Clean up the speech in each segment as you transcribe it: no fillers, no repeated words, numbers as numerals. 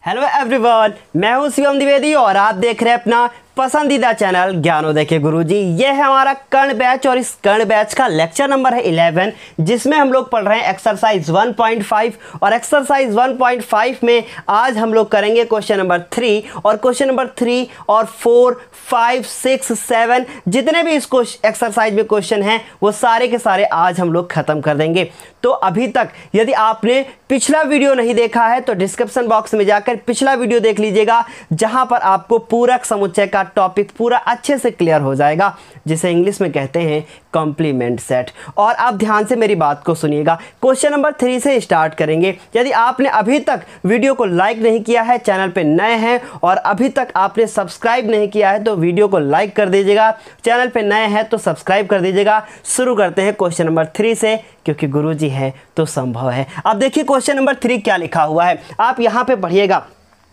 Hello everyone, मैं हूं शिवम द्विवेदी और आप देख रहे हैं अपना पसंदीदा चैनल ज्ञानोदय के गुरुजी। ये है हमारा कर्ण बैच और इस कर्ण बैच का लेक्चर नंबर है 11, जिसमें हम लोग पढ़ रहे हैं एक्सरसाइज 1.5 और एक्सरसाइज 1.5 में आज हम लोग करेंगे क्वेश्चन नंबर 3 और क्वेश्चन नंबर 3 और 4, 5, 6, 7 जितने भी इस एक्सरसाइज में क्वेश्चन हैं वो सारे के सारे आज हम लोग खत्म कर देंगे। तो अभी तक यदि आपने पिछला वीडियो नहीं देखा है तो डिस्क्रिप्शन बॉक्स में जाकर पिछला वीडियो देख लीजिएगा, जहां पर आपको पूरक समुच्चय का टॉपिक पूरा अच्छे से क्लियर हो जाएगा, जिसे इंग्लिश में कहते हैं कॉम्प्लीमेंट सेट। और आप ध्यान से मेरी बात को सुनिएगा, क्वेश्चन नंबर 3 से स्टार्ट करेंगे। यदि आपने अभी तक वीडियो को लाइक नहीं किया है, चैनल पे नए हैं और अभी तक आपने सब्सक्राइब नहीं किया है तो वीडियो को लाइक कर दीजिएगा, चैनल पे नए हैं तो सब्सक्राइब कर दीजिएगा। शुरू करते हैं क्वेश्चन नंबर 3 से, क्योंकि गुरुजी है तो संभव है। अब देखिए क्वेश्चन नंबर 3 क्या लिखा हुआ है, आप यहां पे पढ़िएगा।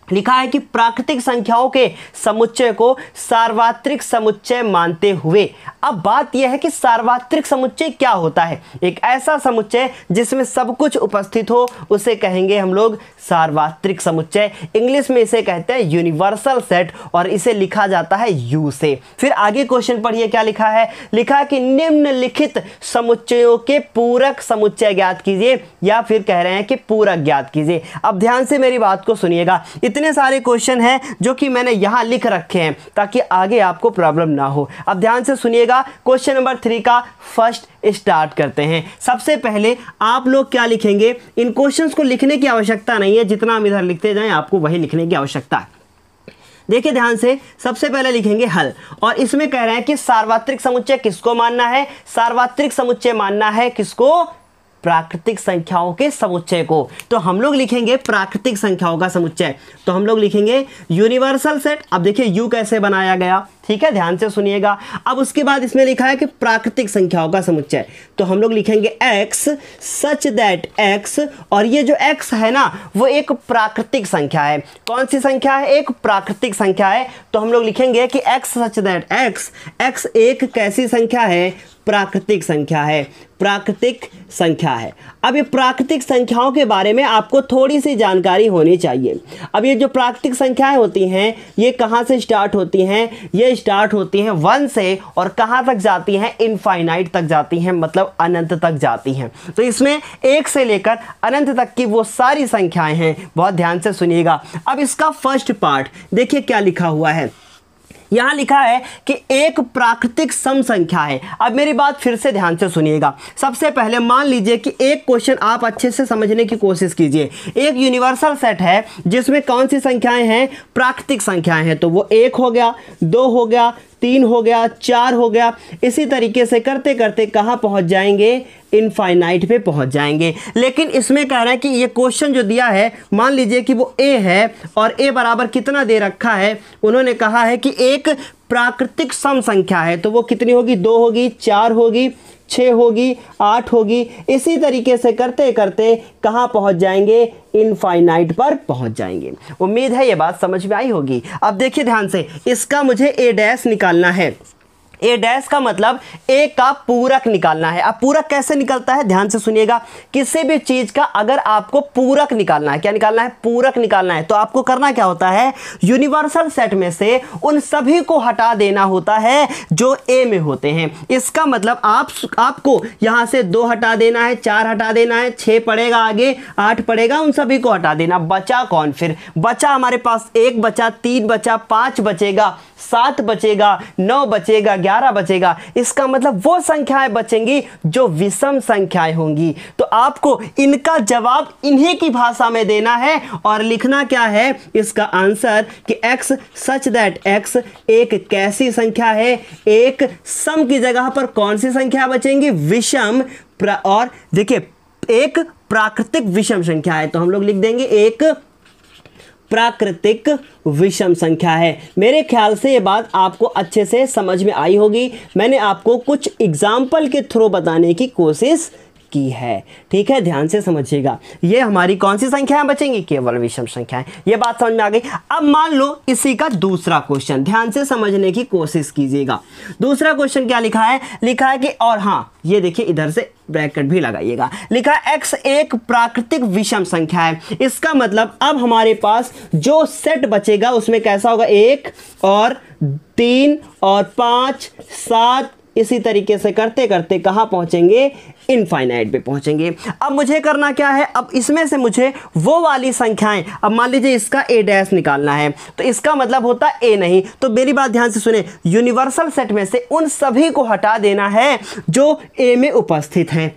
लिखा है कि प्राकृतिक संख्याओं के समुच्चय को सार्वत्रिक समुच्चय मानते हुए। अब बात यह है कि सार्वत्रिक समुच्चय क्या होता है। एक ऐसा समुच्चय जिसमें सब कुछ उपस्थित हो उसे कहेंगे हम लोग सार्वत्रिक समुच्चय। इंग्लिश में इसे कहते हैं यूनिवर्सल सेट और इसे लिखा जाता है यू से। फिर आगे क्वेश्चन पढ़िए क्या लिखा है। लिखा है कि निम्नलिखित समुच्चयों के पूरक समुच्चय ज्ञात कीजिए, या फिर कह रहे हैं कि पूरक ज्ञात कीजिए। अब ध्यान से मेरी बात को सुनिएगा, इतने सारे क्वेश्चन हैं जो कि मैंने यहां लिख रखे हैं ताकि आगे आपको प्रॉब्लम ना हो। अब ध्यान से सुनिएगा, क्वेश्चन नंबर 3 का फर्स्ट स्टार्ट करते हैं। सबसे पहले आप लोग क्या लिखेंगे, इन क्वेश्चंस को लिखने की आवश्यकता नहीं है, जितना हम इधर लिखते जाएं आपको वही लिखने की आवश्यकता है। देखिए ध्यान से, सबसे पहले लिखेंगे हल, और इसमें कह रहे हैं कि सार्वत्रिक समुच्चय किसको मानना है। सार्वत्रिक समुच्चय मानना है किसको, प्राकृतिक संख्याओं के समुच्चय को। तो हम लोग लिखेंगे प्राकृतिक संख्याओं का समुच्चय, तो हम लोग लिखेंगे यूनिवर्सल सेट। अब देखिए यू कैसे बनाया गया, ठीक है, ध्यान से सुनिएगा। अब उसके बाद इसमें लिखा है कि प्राकृतिक संख्याओं का समुच्चय, तो हम लोग लिखेंगे x सच दैट x, और ये जो x है ना वो एक प्राकृतिक संख्या है। कौन सी संख्या है, एक प्राकृतिक संख्या है। तो हम लोग लिखेंगे कि x सच दैट x एक कैसी संख्या है, प्राकृतिक संख्या है, प्राकृतिक संख्या है। अब ये प्राकृतिक संख्याओं के बारे में आपको थोड़ी सी जानकारी होनी चाहिए। अब ये जो प्राकृतिक संख्याएं होती हैं ये कहाँ से स्टार्ट होती हैं, ये स्टार्ट होती हैं 1 से और कहाँ तक जाती हैं, इनफाइनाइट तक जाती हैं, मतलब अनंत तक जाती हैं। तो इसमें 1 से लेकर अनंत तक की वो सारी संख्याएं हैं, बहुत ध्यान से सुनिएगा। अब इसका फर्स्ट पार्ट देखिए क्या लिखा हुआ है। यहां लिखा है कि एक प्राकृतिक सम संख्या है। अब मेरी बात फिर से ध्यान से सुनिएगा। सबसे पहले मान लीजिए कि एक क्वेश्चन आप अच्छे से समझने की कोशिश कीजिए। एक यूनिवर्सल सेट है जिसमें कौन सी संख्याएं हैं, प्राकृतिक संख्याएं हैं। तो वो 1 हो गया, 2 हो गया, 3 हो गया, 4 हो गया। इसी तरीके से करते करते कहाँ पहुँच जाएंगे, इनफाइनाइट पे पहुँच जाएंगे। लेकिन इसमें कह रहा है कि ये क्वेश्चन जो दिया है, मान लीजिए कि वो a है और a बराबर कितना दे रखा है, उन्होंने कहा है कि एक प्राकृतिक सम संख्या है। तो वो कितनी होगी, 2 होगी, 4 होगी, 6 होगी, 8 होगी। इसी तरीके से करते करते कहाँ पहुँच जाएंगे, इनफाइनाइट पर पहुँच जाएंगे। उम्मीद है ये बात समझ में आई होगी। अब देखिए ध्यान से, इसका मुझे a डैश निकालना है। ए डैश का मतलब ए का पूरक निकालना है। अब पूरक कैसे निकलता है, ध्यान से सुनिएगा। किसी भी चीज का अगर आपको पूरक निकालना है, क्या निकालना है, पूरक निकालना है, तो आपको करना क्या होता है, यूनिवर्सल सेट में से उन सभी को हटा देना होता है जो ए में होते हैं। इसका मतलब आपको यहां से 2 हटा देना है, 4 हटा देना है, 6 पड़ेगा, आगे 8 पड़ेगा, उन सभी को हटा देना। बचा कौन, फिर बचा हमारे पास 1 बचा, 3 बचा, 5 बचेगा, 7 बचेगा, 9 बचेगा, 11 बचेगा। इसका मतलब वो संख्याएं बचेंगी जो विषम संख्याएं होंगी। तो आपको इनका जवाब इन्हीं की भाषा में देना है और लिखना क्या है, इसका आंसर कि x सच दैट x एक कैसी संख्या है, एक सम की जगह पर कौन सी संख्या बचेंगी, विषम। और देखिए एक प्राकृतिक विषम संख्या है, तो हम लोग लिख देंगे एक प्राकृतिक विषम संख्या है। मेरे ख्याल से ये बात आपको अच्छे से समझ में आई होगी। मैंने आपको कुछ एग्जाम्पल के थ्रू बताने की कोशिश की है। ठीक है, ध्यान से समझिएगा। ये हमारी कौन सी संख्याएं बचेंगी? केवल विषम संख्याएं। ये बात समझ में आ गई। अब मान लो इसी का दूसरा क्वेश्चन, ध्यान से समझने की कोशिश कीजिएगा। दूसरा क्वेश्चन क्या लिखा है? लिखा है कि, और हाँ ये देखिए इधर से ब्रैकेट भी लगाइएगा, लिखा है x एक प्राकृतिक विषम संख्या है। इसका मतलब अब हमारे पास जो सेट बचेगा उसमें कैसा होगा? 1 और 3 और 5 7, इसी तरीके से करते करते कहाँ पहुंचेंगे? इनफाइनाइट पे पहुंचेंगे। अब मुझे करना क्या है? अब इसमें से मुझे वो वाली संख्याएं, अब मान लीजिए इसका a डैश निकालना है, तो इसका मतलब होता है a नहीं, तो मेरी बात ध्यान से सुने, यूनिवर्सल सेट में से उन सभी को हटा देना है जो a में उपस्थित हैं।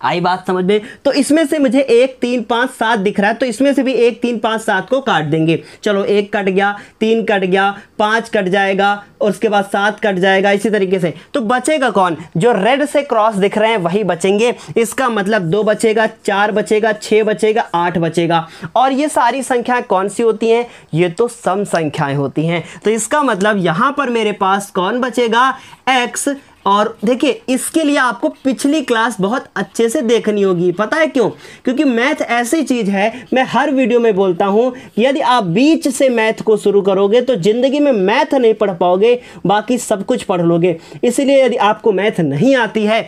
आई बात समझ में? तो इसमें से मुझे 1 3 5 7 दिख रहा है, तो इसमें से भी 1 3 5 7 को काट देंगे। चलो 1 कट गया, 3 कट गया, 5 कट जाएगा और उसके बाद 7 कट जाएगा, इसी तरीके से। तो बचेगा कौन? जो रेड से क्रॉस दिख रहे हैं वही बचेंगे। इसका मतलब 2 बचेगा, 4 बचेगा, 6 बचेगा, 8 बचेगा। और ये सारी संख्याएं कौन सी होती हैं? ये तो सम संख्याएं होती हैं। तो इसका मतलब यहां पर मेरे पास कौन बचेगा? x। और देखिए इसके लिए आपको पिछली क्लास बहुत अच्छे से देखनी होगी। पता है क्यों? क्योंकि मैथ ऐसी चीज़ है, मैं हर वीडियो में बोलता हूं, यदि आप बीच से मैथ को शुरू करोगे तो ज़िंदगी में मैथ नहीं पढ़ पाओगे, बाकी सब कुछ पढ़ लोगे। इसलिए यदि आपको मैथ नहीं आती है,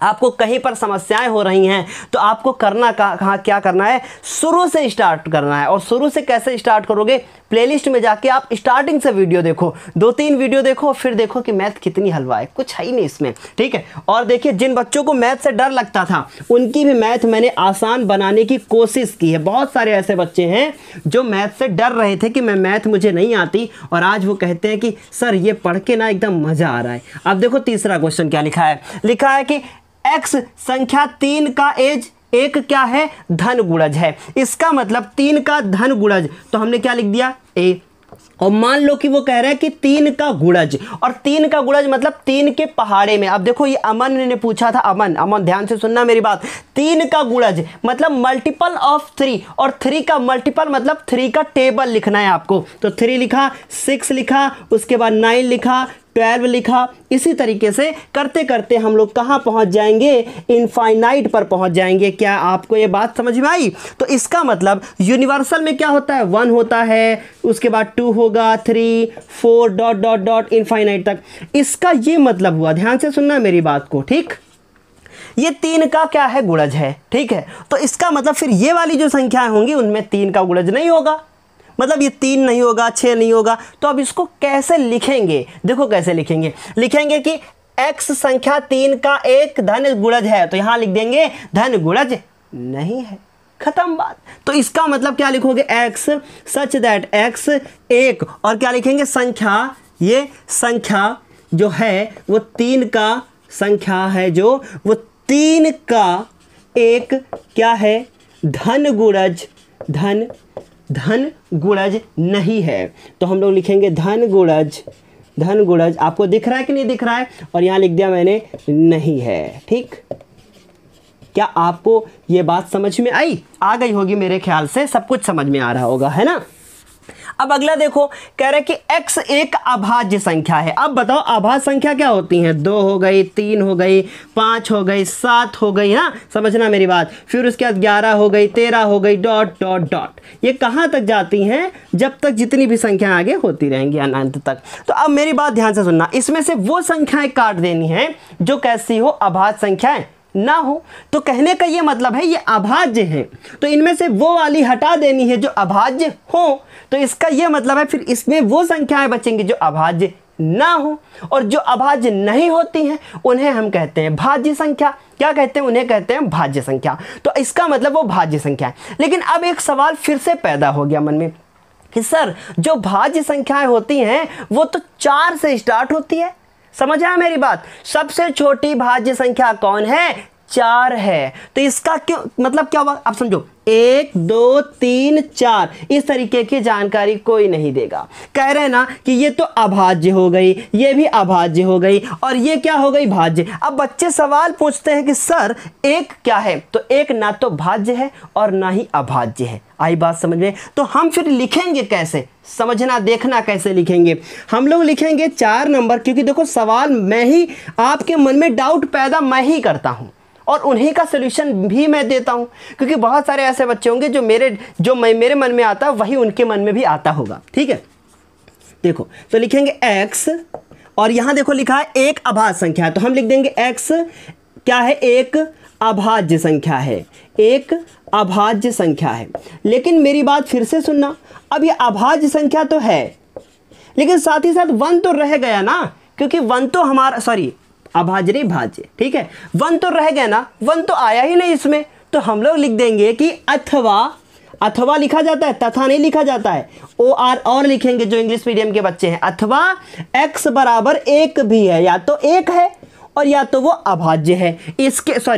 आपको कहीं पर समस्याएं हो रही हैं, तो आपको करना कहाँ क्या करना है? शुरू से स्टार्ट करना है। और शुरू से कैसे स्टार्ट करोगे? प्लेलिस्ट में जाके आप स्टार्टिंग से वीडियो देखो, 2-3 वीडियो देखो, फिर देखो कि मैथ कितनी हलवा है, कुछ है ही नहीं इसमें। ठीक है, और देखिए जिन बच्चों को मैथ से डर लगता था उनकी भी मैथ मैंने आसान बनाने की कोशिश की है। बहुत सारे ऐसे बच्चे हैं जो मैथ से डर रहे थे कि मैथ मुझे नहीं आती, और आज वो कहते हैं कि सर ये पढ़ के ना एकदम मज़ा आ रहा है। अब देखो तीसरा क्वेश्चन क्या लिखा है? लिखा है कि x संख्या 3 का एज एक क्या है? धन गुणज है। इसका मतलब 3 का धन गुणज, तो हमने क्या लिख दिया? a। और मान लो कि वो कह रहा है कि 3 का गुणज, और 3 का गुणज मतलब 3 के पहाड़े में। अब देखो ये अमन ने पूछा था, अमन ध्यान से सुनना मेरी बात। 3 का गुणज मतलब मल्टीपल ऑफ 3, और 3 का मल्टीपल मतलब 3 का टेबल लिखना है आपको। तो 3 लिखा, 6 लिखा, उसके बाद 9 लिखा, 12 लिखा। इसी तरीके से करते करते हम लोग कहाँ पहुँच जाएंगे? इनफाइनाइट पर पहुँच जाएंगे। क्या आपको ये बात समझ में आई? तो इसका मतलब यूनिवर्सल में क्या होता है? 1 होता है, उसके बाद 2 होगा, 3 4 डॉट डॉट डॉट इनफाइनाइट तक। इसका ये मतलब हुआ, ध्यान से सुनना मेरी बात को, ठीक? ये 3 का क्या है? गुणज है। ठीक है, तो इसका मतलब फिर ये वाली जो संख्याएं होंगी उनमें 3 का गुणज नहीं होगा, मतलब ये 3 नहीं होगा, 6 नहीं होगा। तो अब इसको कैसे लिखेंगे? देखो कैसे लिखेंगे। लिखेंगे कि x संख्या 3 का एक धन गुणज है, तो यहां लिख देंगे धन गुणज नहीं है, खत्म बात। तो इसका मतलब क्या लिखोगे? x सच दैट x एक, और क्या लिखेंगे? संख्या, ये संख्या जो है वो 3 का संख्या है, जो वो 3 का एक क्या है? धन गुणज, धन गुणज नहीं है। तो हम लोग लिखेंगे धन गुणज। आपको दिख रहा है कि नहीं दिख रहा है? और यहां लिख दिया मैंने नहीं है। ठीक, क्या आपको ये बात समझ में आई? आ गई होगी मेरे ख्याल से, सब कुछ समझ में आ रहा होगा, है ना? अब अगला देखो, कह रहे कि x एक अभाज्य संख्या है। अब बताओ अभाज्य संख्या क्या होती हैं? 2 हो गई, 3 हो गई, 5 हो गई, 7 हो गई ना, समझना मेरी बात। फिर उसके बाद 11 हो गई, 13 हो गई, डॉट डॉट डॉट। ये कहाँ तक जाती हैं? जब तक जितनी भी संख्या आगे होती रहेंगी अनंत तक। तो अब मेरी बात ध्यान से सुनना, इसमें से वो संख्याएं काट देनी है जो कैसी हो? अभाज्य संख्याएं ना हो। तो कहने का ये मतलब है ये अभाज्य है, तो इनमें से वो वाली हटा देनी है जो अभाज्य हो। तो इसका ये मतलब है फिर इसमें वो संख्याएं बचेंगी जो अभाज्य ना हो, और जो अभाज्य नहीं होती हैं उन्हें हम कहते हैं भाज्य संख्या। क्या कहते हैं? उन्हें कहते हैं भाज्य संख्या। तो इसका मतलब वो भाज्य संख्या है। लेकिन अब एक सवाल फिर से पैदा हो गया मन में कि सर जो भाज्य संख्याएं होती हैं वो तो 4 से स्टार्ट होती है। समझ आया मेरी बात? सबसे छोटी भाज्य संख्या कौन है? 4 है। तो इसका क्यों मतलब क्या हुआ? आप समझो, 1 2 3 4 इस तरीके की जानकारी कोई नहीं देगा। कह रहे ना कि ये तो अभाज्य हो गई, ये भी अभाज्य हो गई, और ये क्या हो गई? भाज्य। अब बच्चे सवाल पूछते हैं कि सर एक क्या है? तो एक ना तो भाज्य है और ना ही अभाज्य है। आई बात समझ में? तो हम फिर लिखेंगे कैसे? समझना, देखना कैसे लिखेंगे। हम लोग लिखेंगे 4 नंबर, क्योंकि देखो सवाल मैं ही, आपके मन में डाउट पैदा मैं ही करता हूं, और उन्हीं का सोल्यूशन भी मैं देता हूँ, क्योंकि बहुत सारे ऐसे बच्चे होंगे जो मेरे मन में आता है वही उनके मन में भी आता होगा। ठीक है, देखो तो लिखेंगे x, और यहाँ देखो लिखा है एक अभाज्य संख्या है, तो हम लिख देंगे x क्या है, एक अभाज्य संख्या है, एक अभाज्य संख्या है। लेकिन मेरी बात फिर से सुनना, अब ये अभाज्य संख्या तो है, लेकिन साथ ही साथ 1 तो रह गया ना, क्योंकि 1 तो हमारा अभाज्य नहीं भाज्य, ठीक है, 1 तो रह गया ना, 1 तो आया ही नहीं इसमें, तो हम लोग लिख देंगे कि अथवा लिखा जाता है, तथा नहीं लिखा जाता है, और लिखेंगे जो इंग्लिश मीडियम के बच्चे हैं, अथवा x बराबर 1 भी है, या तो 1 है और या तो वो अभाज्य है,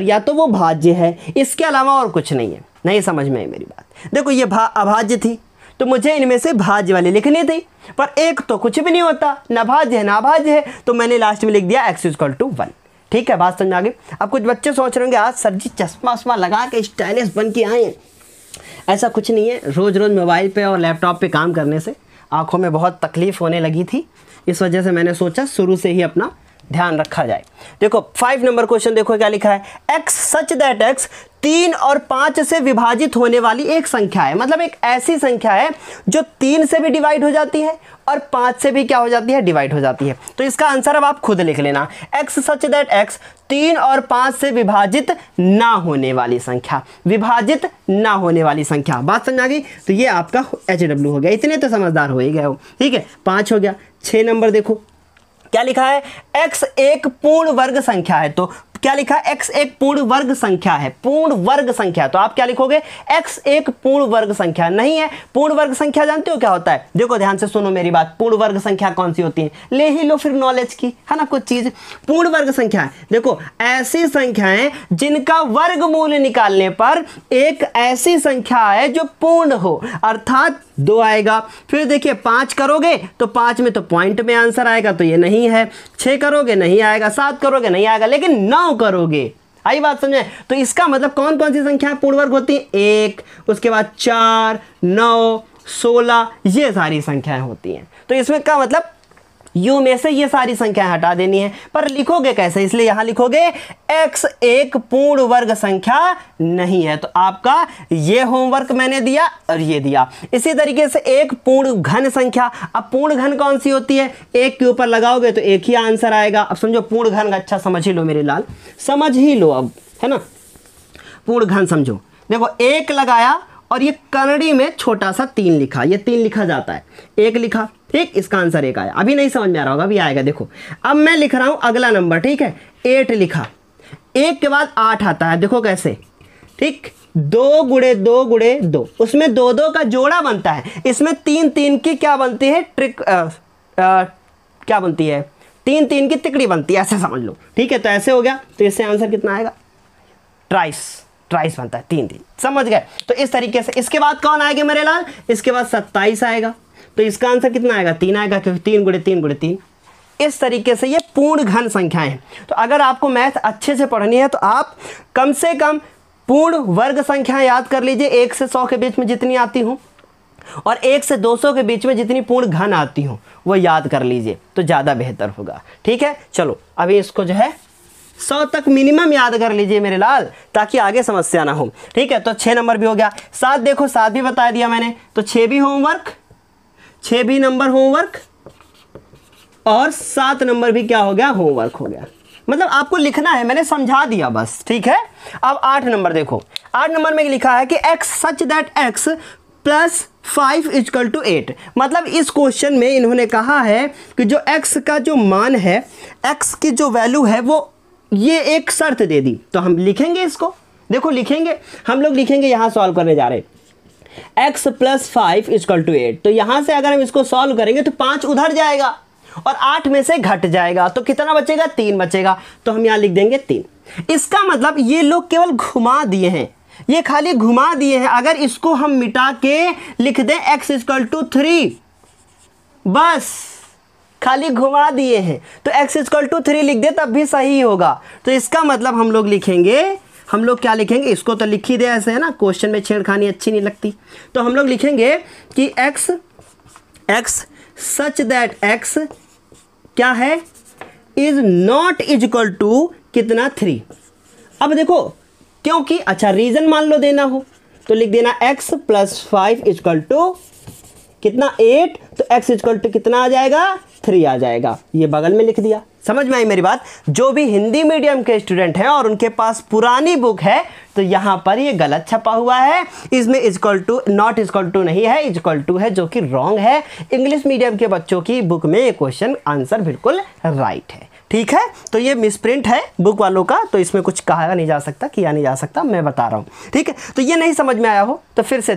या तो वो भाज्य है, इसके अलावा और कुछ नहीं है। नहीं समझ में आई मेरी बात? देखो ये अभाज्य थी तो मुझे इनमें से भाज्य वाली लिखनी थी, पर एक तो कुछ भी नहीं होता, ना भाज्य है ना अभाज्य है, तो मैंने लास्ट में लिख दिया x = 1। ठीक है, बात समझ आ गई? अब कुछ बच्चे सोच रहे होंगे आज सर जी चश्मा वश्मा लगा के स्टाइलिश बन के आए हैं। ऐसा कुछ नहीं है, रोज़ रोज़ मोबाइल पे और लैपटॉप पे काम करने से आंखों में बहुत तकलीफ़ होने लगी थी, इस वजह से मैंने सोचा शुरू से ही अपना ध्यान रखा जाए। देखो 5 नंबर क्वेश्चन देखो क्या लिखा है, x सच दैट x 3 और 5 से विभाजित होने वाली एक संख्या है। मतलब एक ऐसी संख्या है जो 3 से भी डिवाइड हो जाती है और 5 से भी क्या हो जाती है, डिवाइड हो जाती है। तो इसका आंसर अब आप खुद लिख लेना, x सच दैट x 3 और 5 से विभाजित ना होने वाली संख्या, विभाजित ना होने वाली संख्या। बात समझ आ गई? तो ये आपका HW हो गया, इतने तो समझदार हो ही गए हो। ठीक है, 5 हो गया। 6 नंबर देखो क्या लिखा है, x एक पूर्ण वर्ग संख्या है। तो क्या लिखा है, x एक पूर्ण वर्ग संख्या है, पूर्ण वर्ग संख्या। तो आप क्या लिखोगे, x एक पूर्ण वर्ग संख्या नहीं है। पूर्ण वर्ग संख्या जानते हो क्या होता है? देखो ध्यान से सुनो मेरी बात, पूर्ण वर्ग संख्या कौन सी होती है, ले ही लो फिर नॉलेज की, है ना कुछ चीज। पूर्ण वर्ग संख्या है, देखो ऐसी संख्याएं जिनका वर्गमूल निकालने पर एक ऐसी संख्या है जो पूर्ण हो, अर्थात 2 आएगा। फिर देखिए 5 करोगे तो 5 में तो पॉइंट में आंसर आएगा, तो ये नहीं है। 6 करोगे नहीं आएगा, 7 करोगे नहीं आएगा, लेकिन 9 करोगे। आई बात समझे? तो इसका मतलब कौन कौन सी संख्याएं पूर्ण वर्ग होती हैं, 1, उसके बाद 4, 9, 16, ये सारी संख्याएं होती हैं। तो इसमें क्या मतलब, यू में से ये सारी संख्याएं हटा देनी है। पर लिखोगे कैसे, इसलिए यहां लिखोगे x एक पूर्ण वर्ग संख्या नहीं है। तो आपका ये होमवर्क मैंने दिया और ये दिया। इसी तरीके से एक पूर्ण घन संख्या, अब पूर्ण घन कौन सी होती है, 1 के ऊपर लगाओगे तो एक ही आंसर आएगा। अब समझो पूर्ण घन, अच्छा समझ ही लो मेरे लाल, समझ ही लो अब, है ना। पूर्ण घन समझो, देखो 1 लगाया और ये कनड़ी में छोटा सा 3 लिखा, ये 3 लिखा जाता है, 1 लिखा, ठीक, इसका आंसर 1 आया। अभी नहीं समझ में आ रहा होगा, अभी आएगा। देखो अब मैं लिख रहा हूं अगला नंबर, ठीक है, 8 लिखा, 1 के बाद 8 आता है, देखो कैसे, ठीक, 2 गुणे 2 गुणे 2, उसमें 2 का जोड़ा बनता है, इसमें 3 की क्या बनती है, ट्रिक क्या बनती है, 3 की तिकड़ी बनती है, ऐसे समझ लो। ठीक है, तो ऐसे हो गया, तो इससे आंसर कितना आएगा, ट्राइस बनता है, 3 समझ गए। तो इस तरीके से इसके बाद कौन आएगा मेरे लाल, इसके बाद 27 आएगा, तो इसका आंसर कितना आएगा, 3 आएगा, क्योंकि 3 गुणे 3 गुणे 3। इस तरीके से ये पूर्ण घन संख्याएं हैं। तो अगर आपको मैथ अच्छे से पढ़नी है तो आप कम से कम पूर्ण वर्ग संख्याएं याद कर लीजिए, 1 से 100 के बीच में जितनी आती हूँ, और 1 से 200 के बीच में जितनी पूर्ण घन आती हूँ वो याद कर लीजिए, तो ज़्यादा बेहतर होगा। ठीक है, चलो अभी इसको जो है 100 तक मिनिमम याद कर लीजिए मेरे लाल, ताकि आगे समस्या ना हो। ठीक है, तो 6 नंबर भी हो गया। 7 देखो, 7 भी बता दिया मैंने, तो 6 भी होमवर्क, 6 भी नंबर होमवर्क, और 7 नंबर भी क्या हो गया, होमवर्क हो गया। मतलब आपको लिखना है, मैंने समझा दिया बस। ठीक है, अब 8 नंबर देखो, 8 नंबर में लिखा है कि x सच दैट x + 5 = 8। मतलब इस क्वेश्चन में इन्होंने कहा है कि जो x का जो मान है, x की जो वैल्यू है, वो ये एक शर्त दे दी। तो हम लिखेंगे इसको, देखो लिखेंगे, हम लोग लिखेंगे, यहाँ सॉल्व करने जा रहे हैं, x + 5 = 8। तो यहाँ से अगर हम इसको सॉल्व करेंगे तो 5 उधर जाएगा और 8 में से घट जाएगा, तो कितना बचेगा, 3 बचेगा। तो हम यहाँ लिख देंगे 3। इसका मतलब ये लोग केवल घुमा दिए हैं, ये खाली घुमा दिए हैं। अगर इसको हम मिटा के लिख दें x = 3, बस खाली घुमा दिए हैं, तो x = 3 लिख दे तब भी सही होगा। तो इसका मतलब हम लोग लिखेंगे, हम लोग क्या लिखेंगे, इसको तो लिख ही दे, ऐसे है ना, क्वेश्चन में छेड़खानी अच्छी नहीं लगती। तो हम लोग लिखेंगे कि x सच दैट x क्या है, इज नॉट इक्वल टू कितना, 3। अब देखो क्योंकि अच्छा रीजन मान लो देना हो तो लिख देना x + 5 = कितना 8, तो x = कितना आ जाएगा 3 आ जाएगा, ये बगल में लिख दिया। समझ में आई मेरी बात? जो भी हिंदी मीडियम के स्टूडेंट हैं और उनके पास पुरानी बुक है तो यहाँ पर ये गलत छपा हुआ है, इसमें नॉट इक्वल टू नहीं है, इक्वल टू है, जो कि रॉन्ग है। इंग्लिश मीडियम के बच्चों की बुक में ये क्वेश्चन आंसर बिल्कुल राइट है। ठीक है, तो ये मिसप्रिंट है बुक वालों का, तो इसमें कुछ कहा नहीं जा सकता, किया नहीं जा सकता, मैं बता रहा हूँ। ठीक है, तो ये नहीं समझ में आया हो तो फिर से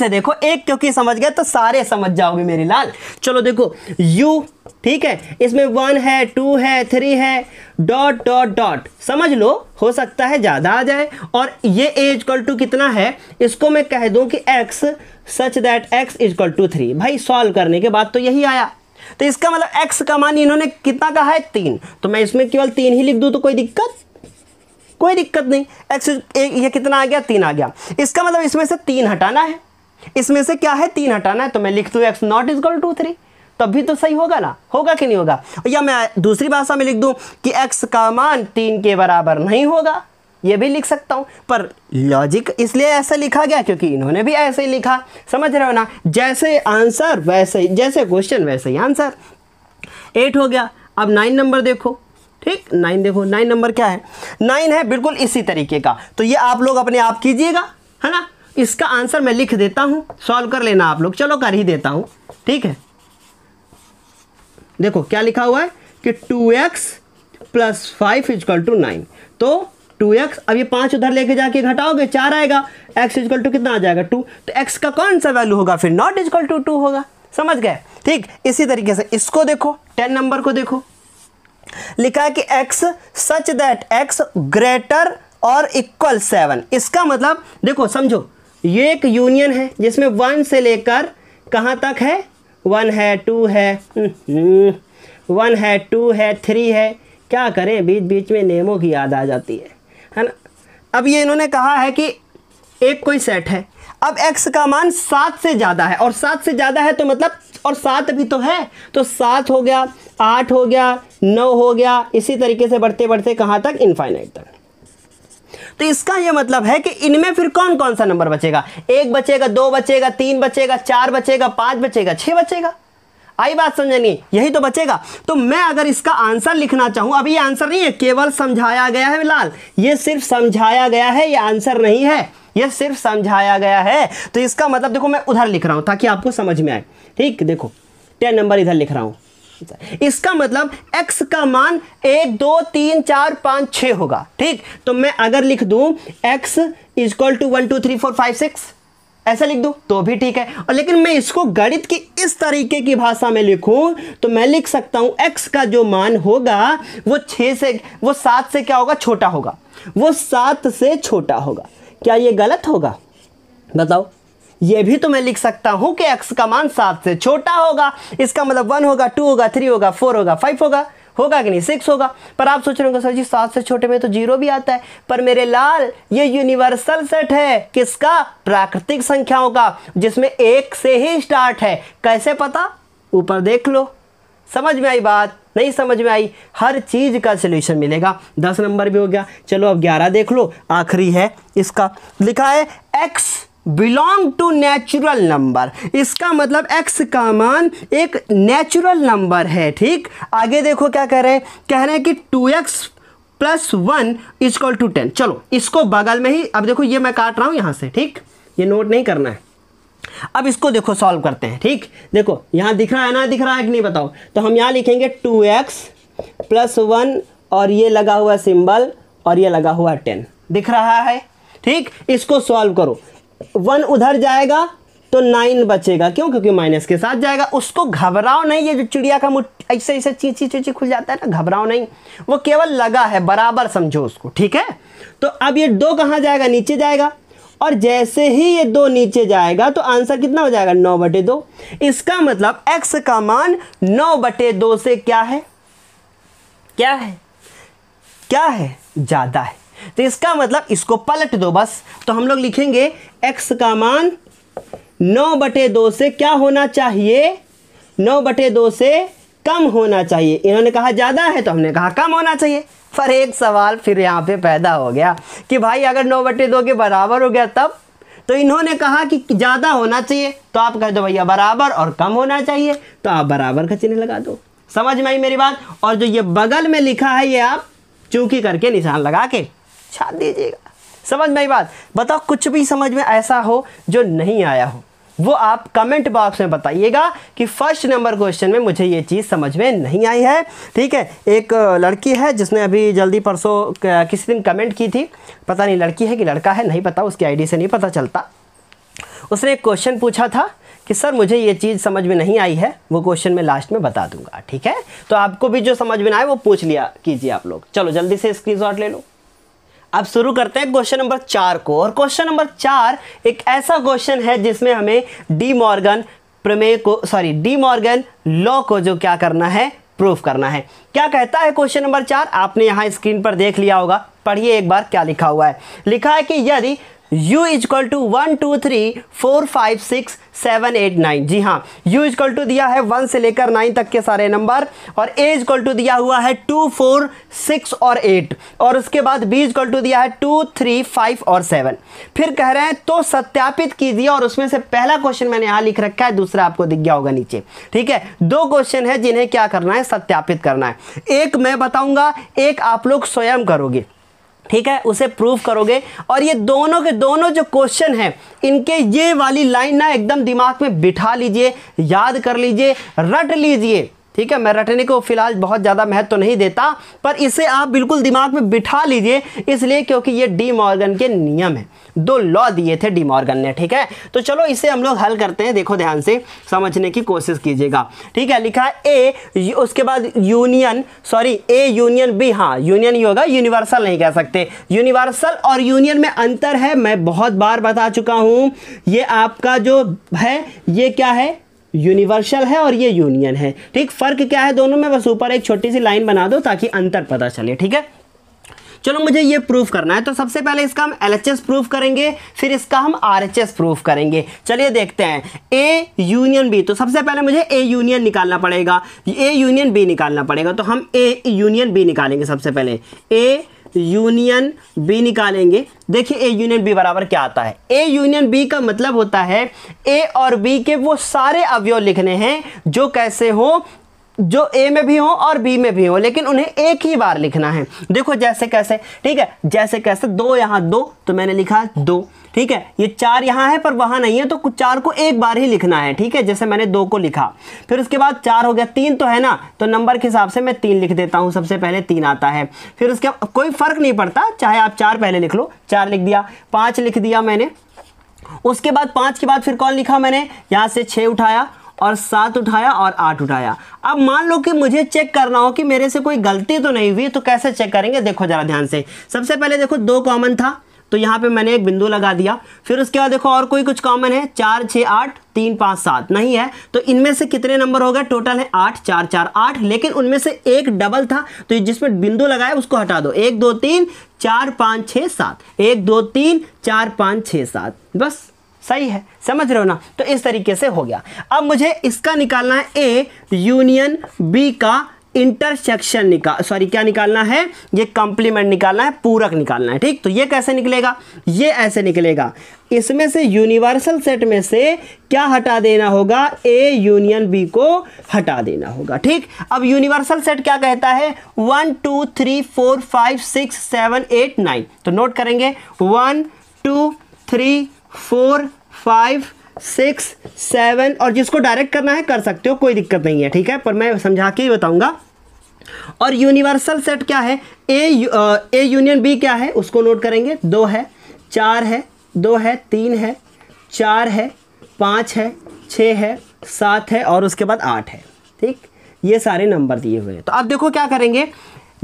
देखो एक, क्योंकि समझ गए तो सारे समझ जाओगे मेरी लाल। चलो देखो u, ठीक है, इसमें 1 है, 2 है, 3 है, डॉट डॉट डॉट, समझ लो, हो सकता है ज़्यादा आ जाए। और ये a = कितना है, इसको मैं कह दूं कि x सच दैट x = 3। भाई सॉल्व करने के बाद तो यही आया, तो इसका मतलब x का मान इन्होंने कितना कहा है 3, तो मैं इसमें केवल 3 ही लिख दूं तो कोई दिक्कत नहीं। x ये कितना आ गया 3 आ गया, इसका मतलब इसमें से 3 हटाना है, इसमें से क्या है 3 हटाना है, तो मैं लिख दूं x नॉट इक्वल टू 3, तब भी तो सही होगा ना, होगा कि नहीं होगा? या मैं दूसरी भाषा में लिख दूं कि x का मान 3 के बराबर नहीं होगा, ये भी लिख सकता हूं। पर लॉजिक इसलिए ऐसा लिखा गया क्योंकि इन्होंने भी ऐसे ही लिखा, समझ रहे हो ना? जैसे आंसर वैसे ही, जैसे क्वेश्चन वैसे ही आंसर। 8 हो गया। अब 9 नंबर देखो, ठीक, 9 देखो, 9 नंबर क्या है, 9 है बिल्कुल इसी तरीके का, तो ये आप लोग अपने आप कीजिएगा, है ना? इसका आंसर मैं लिख देता हूं, सॉल्व कर लेना आप लोग, चलो कर ही देता हूं। ठीक है, देखो क्या लिखा हुआ है कि 2x + 5 = 9, तो 2x, अब ये 5 उधर लेके जाके घटाओगे 4 आएगा, x = कितना आ जाएगा 2, तो x का कौन सा वैल्यू होगा फिर, नॉट इक्वल टू 2 होगा। समझ गए? ठीक, इसी तरीके से इसको देखो, 10 नंबर को देखो, लिखा है कि x सच दैट x > 7। इसका मतलब देखो समझो, ये एक यूनियन है जिसमें 1 से लेकर कहाँ तक है, 1 है, 2 है, 1 है, 2 है, 3 है, क्या करें बीच बीच में नेमों की याद आ जाती है ना? अब ये इन्होंने कहा है कि एक कोई सेट है, अब x का मान 7 से ज़्यादा है, और 7 से ज़्यादा है तो मतलब, और 7 भी तो है, तो 7 हो गया, 8 हो गया, 9 हो गया, इसी तरीके से बढ़ते बढ़ते कहाँ तक, इनफाइनाइट तक। तो इसका यह मतलब है कि इनमें फिर कौन कौन सा नंबर बचेगा, 1 बचेगा, 2 बचेगा, 3 बचेगा, 4 बचेगा, 5 बचेगा, 6 बचेगा। आई बात समझ नहीं, यही तो बचेगा। तो मैं अगर इसका आंसर लिखना चाहूं, अभी ये आंसर नहीं है, केवल समझाया गया है लाल, ये सिर्फ समझाया गया है, ये आंसर नहीं है, ये सिर्फ समझाया गया है। तो इसका मतलब देखो मैं उधर लिख रहा हूं ताकि आपको समझ में आए। ठीक, देखो 10 नंबर इधर लिख रहा हूं, इसका मतलब x का मान 1 2 3 4 5 6 होगा। ठीक, तो मैं अगर लिख दूं x = 1 2 3 4 5 6, ऐसा लिख दूं तो भी ठीक है, और लेकिन मैं इसको गणित की इस तरीके की भाषा में लिखूं तो मैं लिख सकता हूं x का जो मान होगा वो 7 से क्या होगा, छोटा होगा, वो 7 से छोटा होगा। क्या ये गलत होगा, बताओ? ये भी तो मैं लिख सकता हूं कि x का मान 7 से छोटा होगा, इसका मतलब 1 होगा, 2 होगा, 3 होगा, 4 होगा, 5 होगा कि नहीं, 6 होगा। पर आप सोच रहे होंगे सर जी 7 से छोटे में तो 0 भी आता है, पर मेरे लाल ये यूनिवर्सल सेट है, किसका, प्राकृतिक संख्याओं का, जिसमें 1 से ही स्टार्ट है। कैसे पता, ऊपर देख लो। समझ में आई बात, नहीं समझ में आई? हर चीज का सलूशन मिलेगा। 10 नंबर भी हो गया। चलो अब 11 देख लो, आखिरी है, इसका लिखा है x belong to natural number, इसका मतलब x का मान एक नेचुरल नंबर है। ठीक, आगे देखो क्या कह रहे हैं, कह रहे हैं कि 2x + 1 = 10। चलो इसको बगल में ही, अब देखो ये मैं काट रहा हूं यहां से, ठीक, ये नोट नहीं करना है। अब इसको देखो सॉल्व करते हैं। ठीक, देखो यहां दिख रहा है ना, दिख रहा है कि नहीं बताओ? तो हम यहां लिखेंगे 2x + 1 और ये लगा हुआ सिंबल और ये लगा हुआ 10, दिख रहा है? ठीक, इसको सॉल्व करो, 1 उधर जाएगा तो 9 बचेगा, क्यों, क्योंकि माइनस के साथ जाएगा। उसको घबराओ नहीं, ये जो चिड़िया का मुंह ऐसे ऐसे चींची खुल जाता है ना, घबराओ नहीं, वो केवल लगा है, बराबर समझो उसको। ठीक है, तो अब ये 2 कहाँ जाएगा, नीचे जाएगा, और जैसे ही ये 2 नीचे जाएगा तो आंसर कितना हो जाएगा, 9/2। इसका मतलब x का मान 9/2 से क्या है, क्या है, क्या है, ज़्यादा है। तो इसका मतलब इसको पलट दो बस, तो हम लोग लिखेंगे x का मान 9/2 से क्या होना चाहिए, 9/2 से कम होना चाहिए। इन्होंने कहा ज़्यादा है तो हमने कहा कम होना चाहिए। पर एक सवाल फिर यहाँ पे पैदा हो गया कि भाई अगर 9/2 के बराबर हो गया तब, तो इन्होंने कहा कि ज़्यादा होना चाहिए, तो आप कह दो भैया बराबर, और कम होना चाहिए तो आप बराबर का चिन्ह लगा दो। समझ में आई मेरी बात? और जो ये बगल में लिखा है ये आप चूकी करके निशान लगा के छाप दीजिएगा। समझ में आई बात? बताओ कुछ भी समझ में ऐसा हो जो नहीं आया हो वो आप कमेंट बॉक्स में बताइएगा कि फर्स्ट नंबर क्वेश्चन में मुझे ये चीज़ समझ में नहीं आई है। ठीक है, एक लड़की है जिसने अभी जल्दी परसों किसी दिन कमेंट की थी, पता नहीं लड़की है कि लड़का है नहीं पता, उसकी आईडी से नहीं पता चलता। उसने एक क्वेश्चन पूछा था कि सर मुझे ये चीज़ समझ में नहीं आई है, वो क्वेश्चन मैं लास्ट में बता दूंगा। ठीक है, तो आपको भी जो समझ में ना आए वो पूछ लिया कीजिए आप लोग। चलो जल्दी से स्क्रीनशॉट ले लो। अब शुरू करते हैं क्वेश्चन नंबर 4 को। और क्वेश्चन नंबर 4 एक ऐसा क्वेश्चन है जिसमें हमें डी मॉर्गन प्रमेय को, सॉरी डी मॉर्गन लॉ को जो क्या करना है, प्रूफ करना है। क्या कहता है क्वेश्चन नंबर 4? आपने यहाँ स्क्रीन पर देख लिया होगा, पढ़िए एक बार क्या लिखा हुआ है। लिखा है कि यदि u इक्वल टू 1 2 3 4 5 6 7 8 9, जी हाँ, u इक्वल टू दिया है 1 से लेकर 9 तक के सारे नंबर, और a इक्वल टू दिया हुआ है 2 4 6 और 8, और उसके बाद b इक्वल टू दिया है 2 3 5 और 7। फिर कह रहे हैं तो सत्यापित कीजिए, और उसमें से पहला क्वेश्चन मैंने यहाँ लिख रखा है, दूसरा आपको दिख गया होगा नीचे। ठीक है, 2 क्वेश्चन है जिन्हें क्या करना है, सत्यापित करना है। एक मैं बताऊंगा, एक आप लोग स्वयं करोगे। ठीक है, उसे प्रूफ करोगे, और ये दोनों के दोनों जो क्वेश्चन हैं इनके ये वाली लाइन ना एकदम दिमाग में बिठा लीजिए, याद कर लीजिए, रट लीजिए। ठीक है, मैं रटने को फिलहाल बहुत ज़्यादा महत्व तो नहीं देता, पर इसे आप बिल्कुल दिमाग में बिठा लीजिए, इसलिए क्योंकि ये डी मॉर्गन के नियम है, 2 लॉ दिए थे डी मॉर्गन ने। ठीक है, तो चलो इसे हम लोग हल करते हैं। देखो ध्यान से समझने की कोशिश कीजिएगा। ठीक है, लिखा है ए, उसके बाद union, sorry A union B, हाँ यूनियन ही होगा, यूनिवर्सल नहीं कह सकते। यूनिवर्सल और यूनियन में अंतर है, मैं बहुत बार बता चुका हूँ। ये आपका जो है ये क्या है, यूनिवर्सल है, और ये यूनियन है। ठीक, फर्क क्या है दोनों में, बस ऊपर एक छोटी सी लाइन बना दो ताकि अंतर पता चले। ठीक है, चलो मुझे ये प्रूफ करना है, तो सबसे पहले इसका हम LHS प्रूफ करेंगे, फिर इसका हम RHS प्रूफ करेंगे। चलिए देखते हैं, A यूनियन B, तो सबसे पहले मुझे A यूनियन निकालना पड़ेगा, A यूनियन B निकालना पड़ेगा, तो हम A यूनियन B निकालेंगे। सबसे पहले A यूनियन B निकालेंगे। देखिए A यूनियन B बराबर क्या आता है, A यूनियन B का मतलब होता है A और B के वो सारे अवयव लिखने हैं जो कैसे हो, जो A में भी हो और B में भी हो, लेकिन उन्हें एक ही बार लिखना है। देखो जैसे कैसे, ठीक है, जैसे कैसे, 2 यहाँ 2, तो मैंने लिखा 2। ठीक है, ये 4 यहाँ है पर वहाँ नहीं है, तो 4 को एक बार ही लिखना है। ठीक है, जैसे मैंने 2 को लिखा, फिर उसके बाद 4 हो गया, 3 तो है ना, तो नंबर के हिसाब से मैं 3 लिख देता हूँ, सबसे पहले 3 आता है। फिर उसके कोई फर्क नहीं पड़ता, चाहे आप 4 पहले लिख लो, 4 लिख दिया, 5 लिख दिया मैंने। उसके बाद 5 के बाद फिर कौन लिखा मैंने, यहाँ से 6 उठाया और 7 उठाया और 8 उठाया। अब मान लो कि मुझे चेक करना हो कि मेरे से कोई गलती तो नहीं हुई, तो कैसे चेक करेंगे, देखो जरा ध्यान से। सबसे पहले देखो 2 कॉमन था, तो यहाँ पे मैंने एक बिंदु लगा दिया। फिर उसके बाद देखो और कोई कुछ कॉमन है, 4 6 8 3 5 7 नहीं है, तो इनमें से कितने नंबर हो गए, टोटल है 8, 4 4 8, लेकिन उनमें से एक डबल था, तो जिसमें बिंदु लगाया उसको हटा दो। 1 2 3 4 5 6 7, 1 2 3 4 5 6 7, बस सही है, समझ रहे हो ना। तो इस तरीके से हो गया। अब मुझे इसका निकालना है A यूनियन B का इंटरसेक्शन क्या निकालना है, ये कंप्लीमेंट निकालना है, पूरक निकालना है। ठीक, तो ये कैसे निकलेगा, ये ऐसे निकलेगा, इसमें से यूनिवर्सल सेट में से क्या हटा देना होगा, A यूनियन B को हटा देना होगा। ठीक, अब यूनिवर्सल सेट क्या कहता है, 1 2 3 4 5 6 7 8 9, तो नोट करेंगे 1 2 3 4 5 6 7, और जिसको डायरेक्ट करना है कर सकते हो, कोई दिक्कत नहीं है। ठीक है, पर मैं समझा के ही बताऊंगा। और यूनिवर्सल सेट क्या है, A यूनियन B क्या है, उसको नोट करेंगे, 2 है, 4 है, 2 है, 3 है, 4 है, 5 है, 6 है, 7 है, और उसके बाद 8 है। ठीक, ये सारे नंबर दिए हुए हैं। तो अब देखो क्या करेंगे,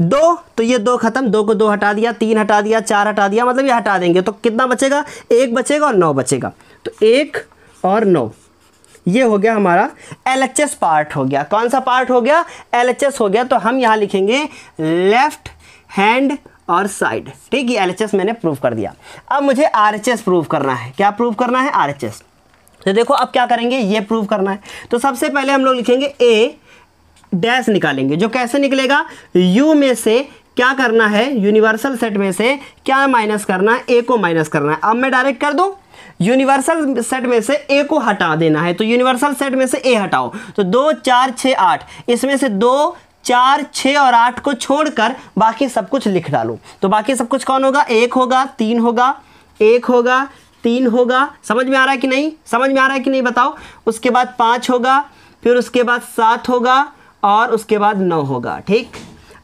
2, तो ये 2 खत्म, 2 को 2 हटा दिया, 3 हटा दिया, 4 हटा दिया, मतलब ये हटा देंगे, तो कितना बचेगा, 1 बचेगा और 9 बचेगा, तो 1 और 9, ये हो गया हमारा LHS पार्ट हो गया। कौन सा पार्ट हो गया, LHS हो गया। तो हम यहाँ लिखेंगे लेफ्ट हैंड और साइड। ठीक, ये LHS मैंने प्रूव कर दिया। अब मुझे RHS प्रूव करना है। क्या प्रूव करना है, RHS। तो देखो अब क्या करेंगे, ये प्रूव करना है, तो सबसे पहले हम लोग लिखेंगे A डैश निकालेंगे, जो कैसे निकलेगा, U में से क्या करना है, यूनिवर्सल सेट में से क्या माइनस करना है, ए को माइनस करना है। अब मैं डायरेक्ट कर दूं, यूनिवर्सल सेट में से ए को हटा देना है, तो यूनिवर्सल सेट में से ए हटाओ, तो 2 4 6 8, इसमें से 2 4 6 और 8 को छोड़कर बाकी सब कुछ लिख डालो। तो बाकी सब कुछ कौन होगा, 1 होगा, 3 होगा, 1 होगा, 3 होगा। समझ में आ रहा है कि नहीं, समझ में आ रहा है कि नहीं बताओ। उसके बाद 5 होगा, फिर उसके बाद 7 होगा और उसके बाद 9 होगा। ठीक,